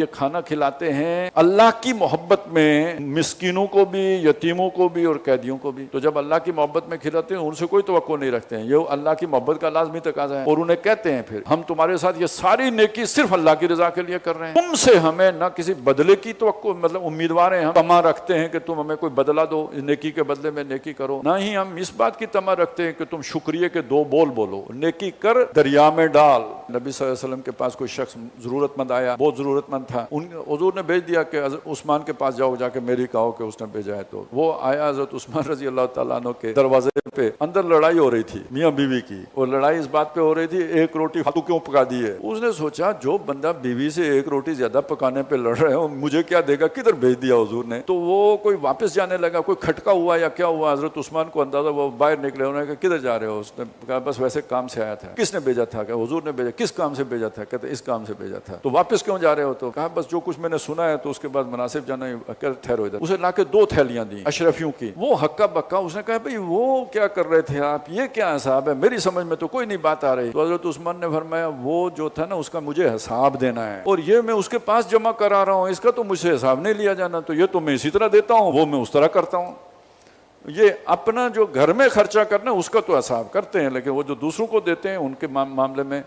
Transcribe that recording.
یہ کھانا کھلاتے ہیں اللہ کی محبت میں، مسکینوں کو بھی، یتیموں کو بھی اور قیدیوں کو بھی۔ تو جب اللہ کی محبت میں کھلاتے ہیں ان سے کوئی توقع نہیں رکھتے ہیں، یہ اللہ کی محبت کا لازمی تقاضا ہے، اور انہیں کہتے ہیں پھر ہم تمہارے ساتھ یہ ساری نیکی صرف اللہ کی رضا کے لیے کر رہے ہیں، تم سے ہمیں نہ کسی بدلے کی توقع، مطلب امیدوار ہیں، ہم طمع رکھتے ہیں کہ تم ہمیں کوئی بدلہ دو، نیکی کے بدلے میں نیکی کرو، نہ ہی ہم اس بات کی طمع رکھتے ہیں کہ تم شکریہ کے دو بول بولو، نیکی کر دریا میں ڈال۔ نبی صلی اللہ علیہ وسلم کے پاس کوئی شخص ضرورت مند آیا، بہت ضرورت مند تھا، حضور نے بھیج دیا کہ عثمان کے پاس جاؤ، جا کے میری کہو کہ اس نے بھیجا ہے۔ تو وہ آیا حضرت عثمان رضی اللہ تعالیٰ عنہ کے دروازے پہ، اندر لڑائی ہو رہی تھی میاں بیوی کی، اور لڑائی اس بات پہ ہو رہی تھی ایک روٹی تو کیوں پکا دی ہے۔ اس نے سوچا جو بندہ بیوی سے ایک روٹی زیادہ پکانے پہ لڑ رہے ہو مجھے کیا دے گا، کدھر بھیج دیا حضور نے۔ تو وہ کوئی واپس جانے لگا، کوئی کھٹکا ہوا یا کیا ہوا، حضرت عثمان کو اندازہ، وہ باہر نکلے، انہوں نے کہا کدھر جا رہے ہو؟ اس نے کہا بس ویسے کام سے آیا تھا۔ کس نے بھیجا تھا؟ کہ حضور نے بھیجا۔ کس کام سے بھیجا تھا؟ کہتے اس کام سے بھیجا تھا۔ تو واپس کیوں جا رہے ہو؟ تو کہا بس جو کچھ میں نے سنا ہے تو اس کے بعد مناسب جانا ہے، ٹھہرو ادھر۔ اسے لا کے 2 تھیلیاں دی اشرفیوں کی، وہ ہکا بکا، اس نے کہا بھئی وہ کیا کر رہے تھے آپ، یہ کیا حساب ہے، میری سمجھ میں تو کوئی نہیں بات آ رہی۔ تو حضرت عثمان نے فرمایا وہ جو تھا نا اس کا مجھے حساب دینا ہے، اور یہ میں اس کے پاس جمع کرا رہا ہوں، اس کا تو مجھ سے حساب نہیں لیا جانا، تو یہ تو میں اسی طرح دیتا ہوں، وہ میں اس طرح کرتا ہوں۔ یہ اپنا جو گھر میں خرچہ کرنا اس کا تو حساب کرتے ہیں، لیکن وہ جو دوسروں کو دیتے ہیں ان کے معاملے میں